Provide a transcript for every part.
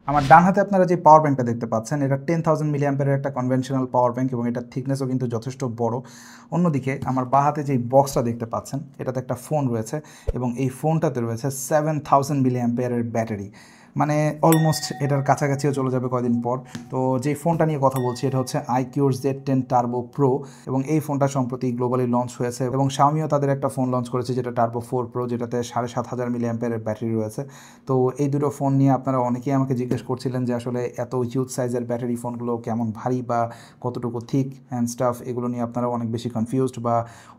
আমার ডান হাতে আপনারা যে পাওয়ার ব্যাঙ্কটা দেখতে পাচ্ছেন, এটা 10,000 মিলি অ্যাম্পিয়ারের একটা কনভেনশনাল পাওয়ার ব্যাঙ্ক এবং এটার থিকনেসও কিন্তু যথেষ্ট বড়। অন্যদিকে আমার বাঁ হাতে যে বক্সটা দেখতে পাচ্ছেন, এটাতে একটা ফোন রয়েছে এবং এই ফোনটাতে রয়েছে 7,000 মিলি অ্যাম্পিয়ারের ব্যাটারি। মানে অলমোস্ট এটার কাছাকাছিও চলে যাবে কয়দিন পর। তো যে ফোনটা নিয়ে কথা বলছি এটা হচ্ছে iQOO Z10 Turbo Pro এবং এই ফোনটা সম্প্রতি গ্লোবালি লঞ্চ হয়েছে এবং Xiaomiও তাদের একটা ফোন লঞ্চ করেছে যেটা Turbo 4 Pro, যেটাতে 7,500 মিলি অ্যাম্পিয়ারের ব্যাটারি রয়েছে। তো এই দুটো ফোন নিয়ে আপনারা অনেকেই আমাকে জিজ্ঞেস করছিলেন যে আসলে এত হিউজ সাইজের ব্যাটারি ফোনগুলো কেমন ভারী বা কতটুকু থিক অ্যান্ড স্টাফ, এগুলো নিয়ে আপনারা অনেক বেশি কনফিউজড বা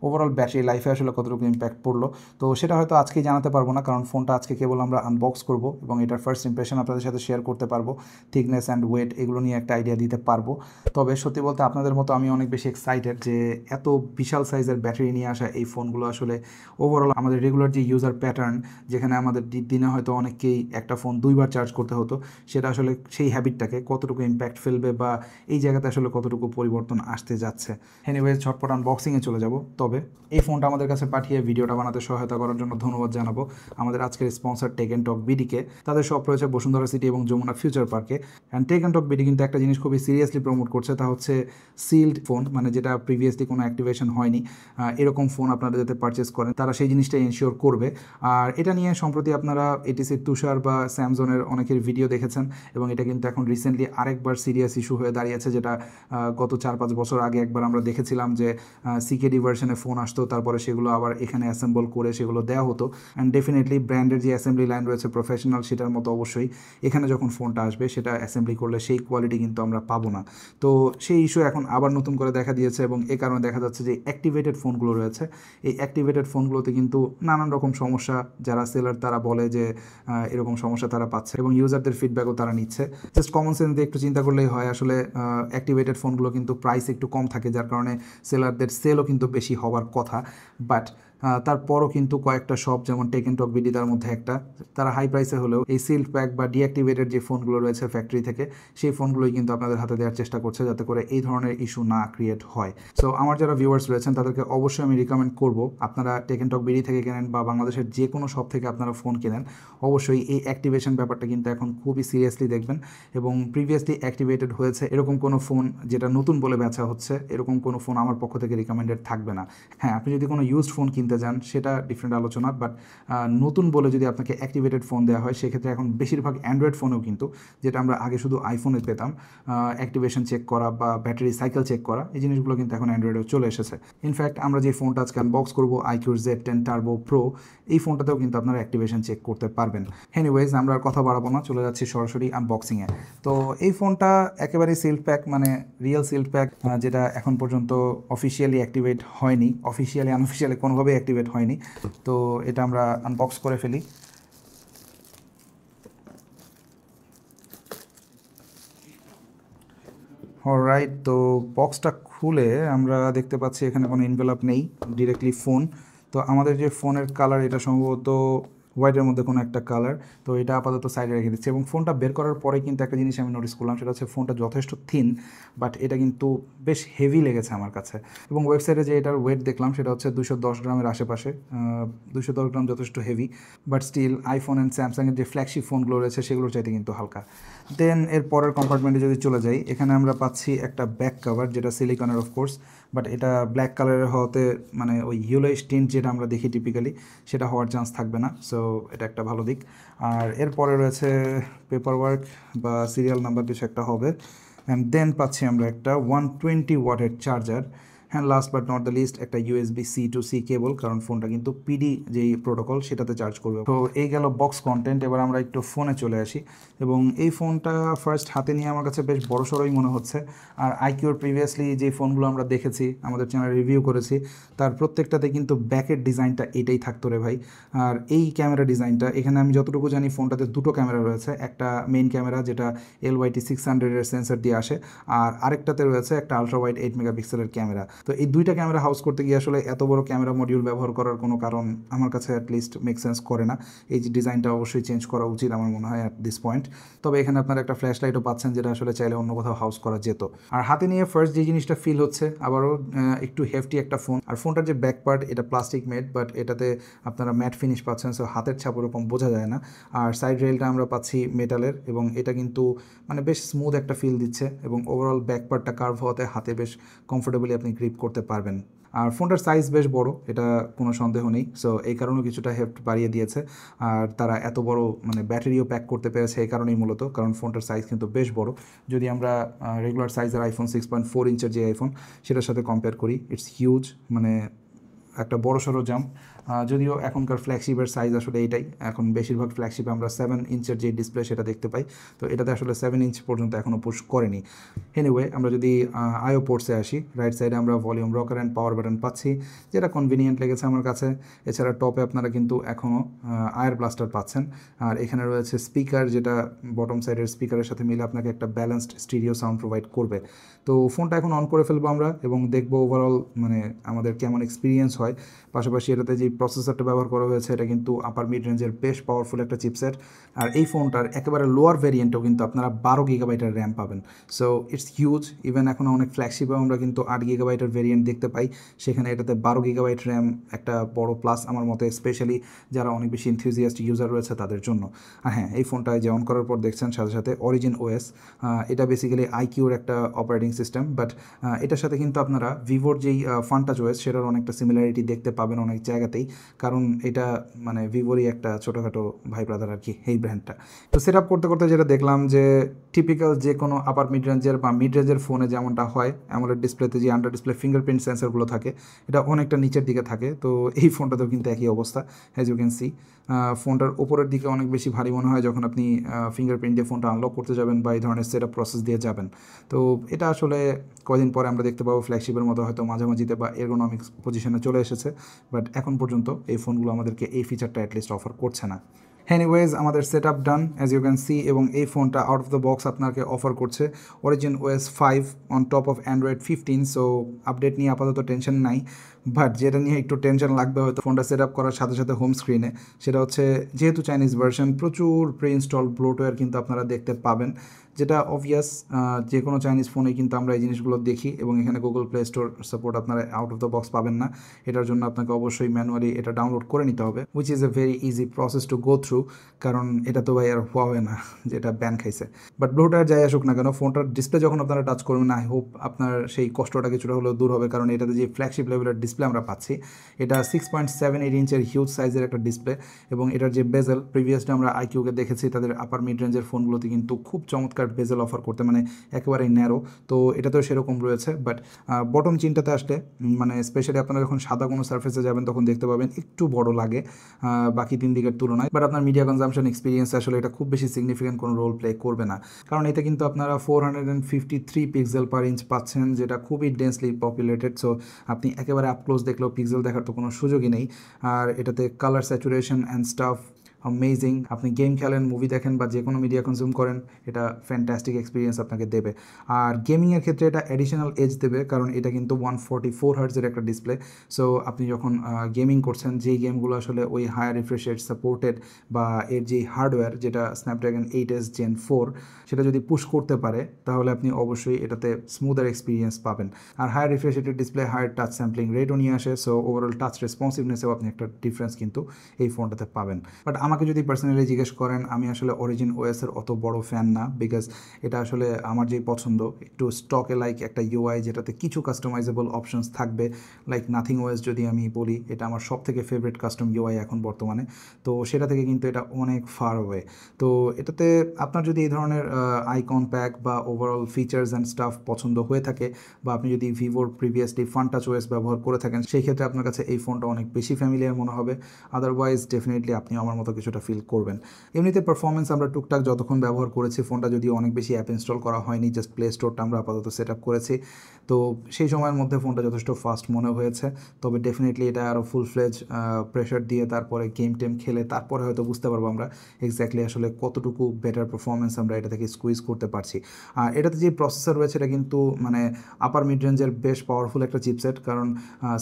ওভারঅল ব্যাটারি লাইফে আসলে কতটুকু ইম্প্যাক্ট পড়লো। তো সেটা হয়তো আজকেই জানাতে পারবো না, কারণ ফোনটা আজকে কেবল আমরা আনবক্স করব এবং এটার ফার্স্ট ইমপ্রেশন আপনাদের সাথে শেয়ার করতে পারবো। থিকনেস অ্যান্ড ওয়েট এগুলো নিয়ে একটা আইডিয়া দিতে পারবো। তবে সত্যি বলতে আপনাদের মতো আমি অনেক বেশি এক্সাইটেড যে এত বিশাল সাইজের ব্যাটারি নিয়ে আসা এই ফোনগুলো আসলে ওভারঅল আমাদের রেগুলার যে ইউজার প্যাটার্ন, যেখানে আমাদের দিনে হয়তো অনেককেই একটা ফোন দুইবার চার্জ করতে হতো, সেটা আসলে সেই হ্যাবিটটাকে কতটুকু ইম্প্যাক্ট ফেলবে বা এই জায়গাতে আসলে কতটুকু পরিবর্তন আসতে যাচ্ছে। এনিওয়েজ, ঝটপট আনবক্সিংয়ে চলে যাব। তবে এই ফোনটা আমাদের কাছে পাঠিয়ে ভিডিওটা বানাতে সহায়তা করার জন্য ধন্যবাদ জানাবো আমাদের আজকের স্পন্সর টেক অ্যান্ড টক বিডিকে। তাদের সব রয়েছে বসুন্ধরা সিটি এবং যমুনা ফিউচার পার্কে। And tech and talk BD কিন্তু একটা জিনিস খুবই সিরিয়াসলি প্রমোট করছে, তা হচ্ছে সিল্ড ফোন, মানে যেটা প্রিভিয়াসলি কোনো অ্যাক্টিভেশন হয়নি, এরকম ফোন আপনারা যাতে পারচেস করেন তারা সেই জিনিসটা এনশিওর করবে। আর এটা নিয়ে সম্প্রতি আপনারা এটিসির তুষার বা স্যামসংয়ের অনেকের ভিডিও দেখেছেন এবং এটা কিন্তু এখন রিসেন্টলি আরেকবার সিরিয়াস ইস্যু হয়ে দাঁড়িয়েছে, যেটা গত 4-5 বছর আগে একবার আমরা দেখেছিলাম যে সিকেডি ভার্সনে ফোন আসতো, তারপরে সেগুলো আবার এখানে অ্যাসেম্বল করে সেগুলো দেওয়া হতো। অ্যান্ড ডেফিনেটলি ব্র্যান্ডের যে অ্যাসেম্বলি লাইন রয়েছে প্রফেশনাল, সেটার মতো অবশ্যই এখানে যখন ফোনটা আসবে সেটা অ্যাসেম্বলি করলে সেই কোয়ালিটি কিন্তু আমরা পাবো না। তো সেই ইস্যু এখন আবার নতুন করে দেখা দিয়েছে এবং এ কারণে দেখা যাচ্ছে যে অ্যাক্টিভেটেড ফোনগুলো রয়েছে, এই অ্যাক্টিভেটেড ফোনগুলোতে কিন্তু নানান রকম সমস্যা, যারা সেলার তারা বলে যে এরকম সমস্যা তারা পাচ্ছে এবং ইউজারদের ফিডব্যাকও তারা নিচ্ছে। জাস্ট কমন সেন্স দিয়ে একটু চিন্তা করলেই হয়, আসলে অ্যাক্টিভেটেড ফোনগুলো কিন্তু প্রাইস একটু কম থাকে, যার কারণে সেলারদের সেলও কিন্তু বেশি হওয়ার কথা। বাট তারপরও কিন্তু কয়েকটা শপ যেমন টেক অ্যান্ড টক বিডি তার মধ্যে একটা, তারা হাই প্রাইসে হলেও এই সিল্ড প্যাক বা ডিঅ্যাক্টিভেটেড যে ফোনগুলো রয়েছে ফ্যাক্টরি থেকে, সেই ফোনগুলোই কিন্তু আপনাদের হাতে দেওয়ার চেষ্টা করছে যাতে করে এই ধরনের ইস্যু না ক্রিয়েট হয়। সো আমার যারা ভিউয়ার্স রয়েছেন তাদেরকে অবশ্যই আমি রিকমেন্ড করবো, আপনারা টেক অ্যান্ড টক বিডি থেকে কেনেন বা বাংলাদেশের যে কোনো শপ থেকে আপনারা ফোন কেনেন, অবশ্যই এই অ্যাক্টিভেশন ব্যাপারটা কিন্তু এখন খুবই সিরিয়াসলি দেখবেন। এবং প্রিভিয়াসলি অ্যাক্টিভেটেড হয়েছে এরকম কোনো ফোন যেটা নতুন বলে বেচা হচ্ছে, এরকম কোনো ফোন আমার পক্ষ থেকে রিকমেন্ডেড থাকবে না। হ্যাঁ, আপনি যদি কোনো ইউজড ফোন কিনতে যান সেটা ডিফারেন্ট আলোচনা, বাট নতুন বলে যদি আপনাকে অ্যাক্টিভেটেড ফোন দেওয়া হয়, সেক্ষেত্রে এখন বেশিরভাগ অ্যান্ড্রয়েড ফোনেও কিন্তু, যেটা আমরা আগে শুধু আইফোনে পেতাম অ্যাক্টিভেশন চেক করা বা ব্যাটারি সাইকেল চেক করা, এই জিনিসগুলো কিন্তু এখন অ্যান্ড্রয়েডেও চলে এসেছে। ইনফ্যাক্ট আমরা যে ফোনটা আজকে আনবক্স করবো iQOO Z10 Turbo Pro, এই ফোনটাতেও কিন্তু আপনারা অ্যাক্টিভেশন চেক করতে পারবেন। এনিওয়েজ, আমরা আর কথা বাড়াবো না, চলে যাচ্ছি সরাসরি আনবক্সিংয়ে। তো এই ফোনটা একেবারে সিল্ড প্যাক, মানে রিয়েল সিল্ড প্যাক, যেটা এখন পর্যন্ত অফিসিয়ালি অ্যাক্টিভেট হয়নি, অফিসিয়ালি আনঅফিসিয়ালি কোনোভাবেই অ্যাক্টিভেট হয়নি। তো এটা আমরা আনবক্স করে ফেলি। অলরাইট, তো বক্সটা খুলে আমরা দেখতে পাচ্ছি এখানে কোনো এনভেলপ নেই, ডিরেক্টলি ফোন। তো আমাদের যে ফোনের কালার, এটা সম্ভবত হোয়াইটের মধ্যে কোনো একটা কালার, তো এটা আপাতত সাইডে রেখে দিচ্ছি। এবং ফোনটা বের করার পরে কিন্তু একটা জিনিস আমি নোটিস করলাম, সেটা হচ্ছে ফোনটা যথেষ্ট থিন, বাট এটা কিন্তু বেশ হেভি লেগেছে আমার কাছে। এবং ওয়েবসাইটে যে এটার ওয়েট দেখলাম সেটা হচ্ছে 210 গ্রামের আশেপাশে। 210 গ্রাম যথেষ্ট heavy, but still iPhone and স্যামসাংয়ের যে ফ্ল্যাগশিপ ফোনগুলো রয়েছে সেগুলোর চাইতে কিন্তু হালকা। দেন এর পরের কম্পার্টমেন্টে যদি চলে যাই, এখানে আমরা পাচ্ছি একটা ব্যাক কভার, যেটা সিলিকনের অফকোর্স, বাট এটা ব্ল্যাক কালারের হওয়াতে মানে ওই ইয়েলোইশ টিন্ট যেটা আমরা দেখি টিপিক্যালি, সেটা হওয়ার চান্স থাকবে না। সো এটা একটা ভালো দিক। আর এরপরে রয়েছে পেপার ওয়ার্ক বা সিরিয়াল নাম্বার কিছু একটা হবে। অ্যান্ড দেন পাচ্ছি আমরা একটা 120 ওয়াটের চার্জার। হ্যাঁ, last but not the least একটা USB-C to C কেবল, কারণ ফোনটা কিন্তু PD যেই প্রোটোকল সেটাতে চার্জ করবে। তো এই গেল বক্স কন্টেন্ট। এবার আমরা একটু ফোনে চলে আসি এবং এই ফোনটা ফার্স্ট হাতে নিয়ে আমার কাছে বেশ বড়সড়ই মনে হচ্ছে। আর iQOO প্রিভিয়াসলি যে ফোনগুলো আমরা দেখেছি, আমাদের চ্যানেলে রিভিউ করেছি, তার প্রত্যেকটাতে কিন্তু ব্যাকের ডিজাইনটা এটাই থাকতো রে ভাই। আর এই ক্যামেরা ডিজাইনটা, এখানে আমি যতটুকু জানি ফোনটাতে দুটো ক্যামেরা রয়েছে, একটা মেইন ক্যামেরা যেটা LYT 600 এর সেন্সর দিয়ে আসে, আর আরেকটাতে রয়েছে একটা আলট্রা ওয়াইড 8 মেগাপিক্সেলের ক্যামেরা। তো এই দুইটা ক্যামেরা হাউস করতে গিয়ে আসলে এত বড় ক্যামেরা মডিউল ব্যবহার করার কোনো কারণ আমার কাছে অ্যাটলিস্ট মেক সেন্স করে না। এই যে ডিজাইনটা অবশ্যই চেঞ্জ করা উচিত আমার মনে হয় অ্যাট দিস পয়েন্ট। তবে এখানে আপনারা একটা ফ্ল্যাশ লাইটও পাচ্ছেন, যেটা আসলে চাইলে অন্য কোথাও হাউস করা যেত। আর হাতে নিয়ে ফার্স্ট যে জিনিসটা ফিল হচ্ছে, আবারও একটু হেফটি একটা ফোন। আর ফোনটার যে ব্যাক পার্ট, এটা প্লাস্টিক মেড, বাট এটাতে আপনারা ম্যাট ফিনিশ পাচ্ছেন, সো হাতের ছাপ ওরকম বোঝা যায় না। আর সাইড রেলটা আমরা পাচ্ছি মেটালের, এবং এটা কিন্তু মানে বেশ স্মুথ একটা ফিল দিচ্ছে, এবং ওভারঅল ব্যাক পার্টটা কার্ভ হওয়াতে হাতে বেশ কমফোর্টেবলি আপনি গ্রিপ করতে পারবেন। আর ফোনটার সাইজ বেশ বড়, এটা কোনো সন্দেহ নেই, সো এই কারণেও কিছুটা হেফট বাড়িয়ে দিয়েছে। আর তারা এত বড় মানে ব্যাটারিও প্যাক করতে পেরেছে এই কারণেই মূলত, কারণ ফোনটার সাইজ কিন্তু বেশ বড়। যদি আমরা রেগুলার সাইজের আইফোন 6.4 ইঞ্চের যে আইফোন সেটার সাথে কম্পেয়ার করি, ইটস হিউজ, মানে একটা বড় সড়ো জাম্প। যদিও এখনকার ফ্ল্যাগশিপের সাইজ আসলে এইটাই, এখন বেশিরভাগ ফ্ল্যাগশিপে আমরা 7 ইঞ্চের যে ডিসপ্লে সেটা দেখতে পাই, তো এটাতে আসলে 7 ইঞ্চ পর্যন্ত এখনও পুশ করেনি। এনিওয়ে, আমরা যদি আইও পোর্টসে আসি, রাইট সাইডে আমরা volume rocker and power button পাচ্ছি, যেটা কনভিনিয়েন্ট লেগেছে আমার কাছে। এছাড়া টপে আপনারা কিন্তু এখনও আয়ার ব্লাস্টার পাচ্ছেন। আর এখানে রয়েছে স্পিকার, যেটা বটম সাইডের স্পিকারের সাথে মিলে আপনাকে একটা ব্যালেন্সড স্টিরিও সাউন্ড প্রোভাইড করবে। তো ফোনটা এখন অন করে ফেলবো আমরা, এবং দেখবো ওভারঅল মানে আমাদের কেমন এক্সপিরিয়েন্স হয়। পাশাপাশি এটাতে যে প্রসেসরটা ব্যবহার করা হয়েছে, এটা কিন্তু আপার মিড রেঞ্জের বেশ পাওয়ারফুল একটা চিপসেট। আর এই ফোনটার একেবারে লোয়ার ভেরিয়েন্টও কিন্তু আপনারা 12 গিগাবাইটের র্যাম পাবেন, সো ইটস হিউজ। ইভেন এখনও অনেক ফ্ল্যাগশিপে আমরা কিন্তু 8 গিগাবাইটের ভেরিয়েন্ট দেখতে পাই, সেখানে এটাতে 12 গিগাবাইট র্যাম একটা বড় প্লাস আমার মতে, স্পেশালি যারা অনেক বেশি ইনথিউজিয়াস্ট ইউজার রয়েছে তাদের জন্য। আর হ্যাঁ, এই ফোনটায় যে অন করার পর দেখছেন সাথে সাথে অরিজিন ওএস, এটা বেসিক্যালি আইকিউর একটা অপারেটিং সিস্টেম, বাট এটার সাথে কিন্তু আপনারা ভিভোর যেই ফান্টাচ ওএস সেটার অনেকটা সিমিলারিটি দেখতে পাবেন অনেক জায়গাতেই, কারণ এটা মানে ভিভোরই একটা ছোটোখাটো ভাই ব্রাদার আর কি এই ব্র্যান্ডটা। তো সেট আপ করতে করতে যেটা দেখলাম যে টিপিক্যাল যে কোনো আপার মিড রেঞ্জের বা মিড রেঞ্জের ফোনে যেমনটা হয়, অ্যামোলেড ডিসপ্লেতে যে আন্ডার ডিসপ্লে ফিঙ্গারপ্রিন্ট সেন্সরগুলো থাকে, এটা অনেকটা নিচের দিকে থাকে। তো এই ফোনটাতেও কিন্তু একই অবস্থা, অ্যাজ ইউ ক্যান সি। ফোনটার ওপরের দিকে অনেক বেশি ভারী মনে হয় যখন আপনি ফিঙ্গারপ্রিন্ট দিয়ে ফোনটা আনলক করতে যাবেন বা এই ধরনের সেট আপ প্রসেস দিয়ে যাবেন। তো এটা আসলে কদিন পরে আমরা দেখতে পাবো ফ্ল্যাগশিপের মতো হয়তো মাঝামাঝিতে বা এরগোনমিক্স পজিশনে চলে এসেছে, বাট এখন পর্যন্ত এই ফোনগুলো আমাদেরকে এই ফিচারটা অ্যাটলিস্ট অফার করছে না। এনিওয়েজ, আমাদের set up done as you can see, এবং এই ফোনটা আউট অফ দ্য বক্স আপনাকে অফার করছে origin OS 5 on top of Android 15। So update নিয়ে আপাতত টেনশন নাই, বাট যেটা নিয়ে একটু টেনশন লাগবে হয়তো ফোনটা সেট আপ করার সাথে সাথে হোম স্ক্রিনে, সেটা হচ্ছে যেহেতু চাইনিজ ভার্সন, প্রচুর প্রি ইনস্টল ব্লোটওয়্যার কিন্তু আপনারা দেখতে পাবেন, যেটা অবভিয়াস। যে কোনো চাইনিজ ফোনে কিন্তু আমরা এই জিনিসগুলো দেখি, এবং এখানে গুগল প্লে স্টোর সাপোর্ট আপনারা আউট অফ দ্য বক্স পাবেন না। এটার জন্য আপনাকে অবশ্যই ম্যানুয়ালি এটা ডাউনলোড করে নিতে হবে, which is a very easy process to go through, কারণ এটা তো ভাই আর হওয়াবে না যেটা ব্যান খাইছে। বাট ব্লোটার যাই আসুক না কেন, ফোনটার ডিসপ্লে যখন আপনারা টাচ করবেন, আই হোপ আপনার সেই কষ্টটা কিছুটা হলেও দূর হবে, কারণ এটাতে যে ফ্ল্যাগশিপ লেভেলের ডিসপ্লে আমরা পাচ্ছি, এটা 6.78 ইঞ্চের হিউজ সাইজের একটা ডিসপ্লে, এবং এটার যে বেজেল, প্রিভিয়াসলি আমরা আইকিউকে দেখেছি তাদের আপার মিড রেঞ্জের ফোনগুলোতে কিন্তু খুব চমৎকার বেজেল অফার করতে, মানে একেবারেই ন্যারো, তো এটাতেও সেরকম রয়েছে। বাট বটম চিনটাতে আসলে মানে স্পেশালি আপনারা যখন সাদা কোনো সার্ফেসে যাবেন তখন দেখতে পাবেন একটু বড় লাগে বাকি তিন দিকের তুলনায়, বাট আপনার মিডিয়া কনজাম্পশন এক্সপিরিয়েন্স আসলে এটা খুব বেশি সিগনিফিকেন্ট কোনো রোল প্লে করবে না, কারণ এতে কিন্তু আপনারা 453 পিক্সেল পার ইঞ্চ পাচ্ছেন, যেটা খুবই ডেন্সলি পপুলেটেড। সো আপনি একেবারে আপ ক্লোজ দেখলেও পিক্সেল দেখার তো কোনো সুযোগই নেই। আর এটাতে colour saturation and staff amazing. আপনি গেম খেলেন, মুভি দেখেন বা যে কোনো মিডিয়া কনজিউম করেন, এটা ফ্যান্টাস্টিক এক্সপিরিয়েন্স আপনাকে দেবে। আর গেমিংয়ের ক্ষেত্রে এটা অ্যাডিশনাল এজ দেবে, কারণ এটা কিন্তু 144 হার্টজের একটা ডিসপ্লে। সো আপনি যখন গেমিং করছেন, যেই গেমগুলো আসলে ওই হায়ার রিফ্রেশ রেট সাপোর্টেড বা এর যেই হার্ডওয়্যার যেটা স্ন্যাপড্রাগন 8s Gen 4 সেটা যদি পুশ করতে পারে, তাহলে আপনি অবশ্যই এটাতে স্মুদার এক্সপিরিয়েন্স পাবেন। আর হায়ার রিফ্রেশ রেটের ডিসপ্লে হায়ার টাচ স্যাম্পলিং রেটও নিয়ে আসে, সো ওভারঅল টাচ রেসপন্সিভনেসেও আপনি একটা ডিফারেন্স কিন্তু এই ফোনটাতে পাবেন। বাট আমাকে যদি পার্সোনালি জিজ্ঞেস করেন, আমি আসলে অরিজিন ওএসের অত বড় ফ্যান না, বিকজ এটা আসলে আমার যেই পছন্দ একটু স্টকে লাইক একটা ইউআই, যেটাতে কিছু কাস্টমাইজেবল অপশনস থাকবে, লাইক নাথিং ওএস যদি আমি বলি, এটা আমার সব থেকে ফেভারিট কাস্টম ইউআই এখন বর্তমানে। তো সেটা থেকে কিন্তু এটা অনেক ফার ওয়ে। তো এটাতে আপনার যদি এই ধরনের আইকন প্যাক বা ওভারঅল ফিচার্স অ্যান্ড স্টাফ পছন্দ হয়ে থাকে, বা আপনি যদি ভিভোর প্রিভিয়াসলি ফান্টাচ ওএস ব্যবহার করে থাকেন, সেই ক্ষেত্রে আপনার কাছে এই ফোনটা অনেক বেশি ফ্যামিলিয়ার মনে হবে। আদারওয়াইজ ডেফিনেটলি আপনি আমার মতো কিছুটা ফিল করবেন। এমনিতে পারফরমেন্স আমরা টুকটাক যতক্ষণ ব্যবহার করেছি, ফোনটা যদিও অনেক বেশি অ্যাপ ইনস্টল করা হয়নি, জাস্ট প্লে স্টোরটা আমরা আপাতত সেট আপ করেছি, তো সেই সময়ের মধ্যে ফোনটা যথেষ্ট ফাস্ট মনে হয়েছে। তবে ডেফিনেটলি এটা আরও ফুল ফ্লেজ প্রেশার দিয়ে তারপরে গেম টেম খেলে তারপরে হয়তো বুঝতে পারবো আমরা এক্স্যাক্টলি আসলে কতটুকু বেটার পারফরমেন্স আমরা এটা থেকে স্কুইজ করতে পারছি। আর এটাতে যে প্রসেসর রয়েছে এটা কিন্তু মানে আপার মিড রেঞ্জের বেশ পাওয়ারফুল একটা চিপসেট, কারণ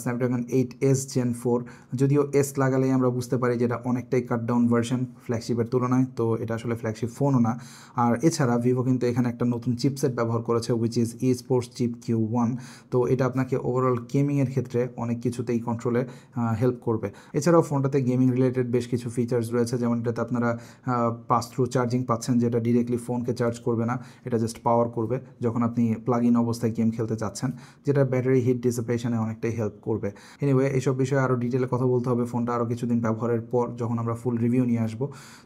স্ন্যাপড্রাগন 8S Gen 4, যদিও এস লাগালেই আমরা বুঝতে পারি যে এটা অনেকটাই কাট ডাউন ভার্সন ফ্ল্যাগশিপের তুলনায়, তো এটা আসলে ফ্ল্যাগশিপ ফোনও না। আর এছাড়া ভিভো কিন্তু এখানে একটা নতুন চিপসেট ব্যবহার করেছে, which is esports chip Q1, তো এটা আপনাকে ওভারঅল গেমিংয়ের ক্ষেত্রে অনেক কিছুতেই কন্ট্রোলে হেল্প করবে। এছাড়াও ফোনটাতে গেমিং রিলেটেড বেশ কিছু ফিচার্স রয়েছে, যেমন এটাতে আপনারা পাস থ্রু চার্জিং পাচ্ছেন, যেটা ডিরেক্টলি ফোনকে চার্জ করবে না, এটা জাস্ট পাওয়ার করবে যখন আপনি প্লাগ ইন অবস্থায় গেম খেলতে চাচ্ছেন, যেটা ব্যাটারি হিট ডিসিপেশনে অনেকটাই হেল্প করবে। এনিওয়ে, এইসব বিষয়ে আরও ডিটেলে কথা বলতে হবে ফোনটা আরও কিছুদিন ব্যবহারের পর, যখন আমরা ফুল রিভিউ নিয়ে আসবো।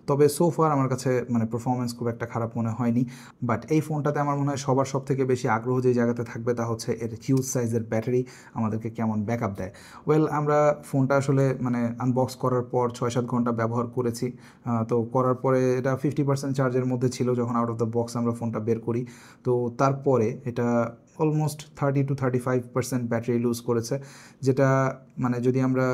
তবে সো ফার আমার কাছে মানে পারফরমেন্স খুব একটা খারাপ মনে হয়নি। বাট এই ফোনটাতে আমার মনে হয় সবার সব থেকে বেশি আগ্রহ যে জায়গাতে থাকবে তা হচ্ছে এর হিউজ সাইজের ব্যাটারি আমাদেরকে কেমন ব্যাকআপ দেয়। ওয়েল, আমরা ফোনটা আসলে মানে আনবক্স করার পর 6-7 ঘন্টা ব্যবহার করেছি, তো করার পরে এটা 50% চার্জের মধ্যে ছিল যখন আউট অফ দ্য বক্স আমরা ফোনটা বের করি। তো তারপরে এটা অলমোস্ট 30-35% ব্যাটারি লুজ করেছে, যেটা মানে যদি আমরা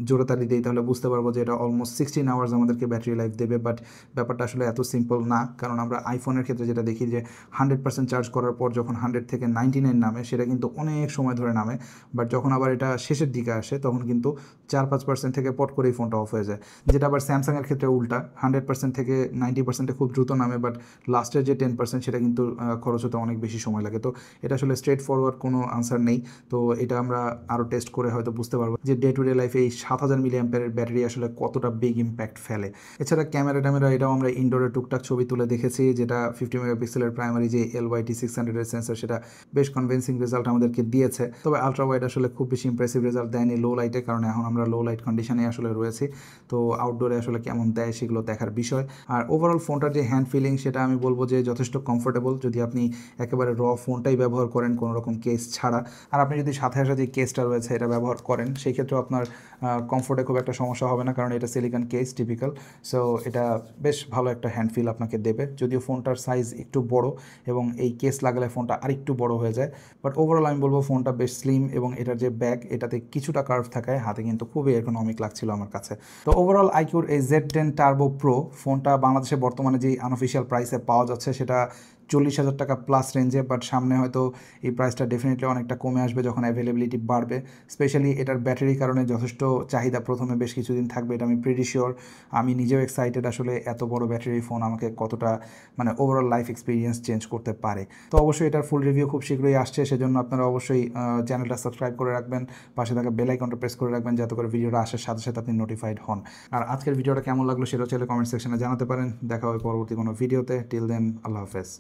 জোড়াতালি দিই তাহলে বুঝতে পারবো যে এটা অলমোস্ট 16 আওয়ার্স আমাদেরকে ব্যাটারি লাইফ দেবে। বাট ব্যাপারটা আসলে এত সিম্পল না, কারণ আমরা আইফোনের ক্ষেত্রে যেটা দেখি যে 100% চার্জ করার পর যখন 100 থেকে 99 নামে সেটা কিন্তু অনেক সময় ধরে নামে, বাট যখন আবার এটা শেষের দিকে আসে তখন কিন্তু 4-5% থেকে পট করেই ফোনটা অফ হয়ে যায়। যেটা আবার স্যামসাংয়ের ক্ষেত্রে উল্টা, 100% থেকে 90%-এ খুব দ্রুত নামে, বাট লাস্টের যে 10% সেটা কিন্তু খরচ হতে অনেক বেশি সময় লাগে। তো এটা আসলে স্ট্রেট ফরওয়ার্ড কোনো আনসার নেই, তো এটা আমরা আরও টেস্ট করে হয়তো বুঝতে পারবো যে ডে টু ডে লাইফে এই 7000 মিলিঅ্যাম্পিয়ারের ব্যাটারি আসলে কতটা বিগ ইম্প্যাক্ট ফেলে। এছাড়া ক্যামেরা এটাও আমরা ইনডোরে টুকটাক ছবি তুলে দেখেছি, যেটা 50 মেগাপিক্সেলের প্রাইমারি যে LYT-600 সেন্সর সেটা বেশ কনভিন্সিং রেজাল্ট আমাদেরকে দিয়েছে। তবে আলট্রা ওয়াইড আসলে খুব বেশি ইমপ্রেসিভ রেজাল্ট দেয়নি লো লাইটে, কারণ এখন আমরা লো লাইট কন্ডিশনে আসলে রয়েছি, তো আউটডোরে আসলে কেমন দেয় সেগুলো দেখার বিষয়। আর ওভারঅল ফোনটার যে হ্যান্ড ফিলিং সেটা আমি বলবো যে যথেষ্ট কমফোর্টেবল, যদি আপনি একেবারে র ফোনটাই ব্যবহার করেন কোনো রকম কেস ছাড়া। আর আপনি যদি সাথে আসা যে কেসটা রয়েছে এটা ব্যবহার করেন সেই ক্ষেত্রেও আপনার কমফোর্টে খুব একটা সমস্যা হবে না, কারণ এটা সিলিকন কেস টিপিক্যাল, সো এটা বেশ ভালো একটা হ্যান্ড ফিল আপনাকে দেবে। যদিও ফোনটার সাইজ একটু বড় এবং এই কেস লাগালে ফোনটা আরেকটু বড় হয়ে যায়, বাট ওভারঅল আমি বলবো ফোনটা বেশ স্লিম, এবং এটার যে ব্যাগ এটাতে কিছুটা কার্ভ থাকায় হাতে কিন্তু খুবই এরকনমিক লাগছিল আমার কাছে। তো ওভারঅল আইকিউর এই Z10 টার্বো প্রো ফোনটা বাংলাদেশে বর্তমানে যে আনঅফিসিয়াল প্রাইসে পাওয়া যাচ্ছে সেটা 40,000 টাকা প্লাস রেঞ্জে, বাট সামনে হয়তো এই প্রাইসটা ডেফিনেটলি অনেকটা কমে আসবে যখন অ্যাভেলেবিলিটি বাড়বে। স্পেশালি এটার ব্যাটারির কারণে যথেষ্ট চাহিদা প্রথমে বেশ কিছুদিন থাকবে, এটা আমি প্রিটি শিওর। আমি নিজেও এক্সাইটেড আসলে এত বড় ব্যাটারি ফোন আমাকে কতটা মানে ওভারঅল লাইফ এক্সপিরিয়েন্স চেঞ্জ করতে পারে। তো অবশ্যই এটার ফুল রিভিউ খুব শীঘ্রই আসছে, সেজন্য আপনারা অবশ্যই চ্যানেলটা সাবস্ক্রাইব করে রাখবেন, পাশে থাকা বেল আইকনটা প্রেস করে রাখবেন যাতে করে ভিডিওটা আসার সাথে সাথে আপনি নোটিফাইড হন। আর আজকের ভিডিওটা কেমন লাগলো সেটাও চাইলে কমেন্ট সেকশনে জানাতে পারেন। দেখা হবে পরবর্তী কোনো ভিডিওতে। টিল দেন, আল্লাহ হাফেজ।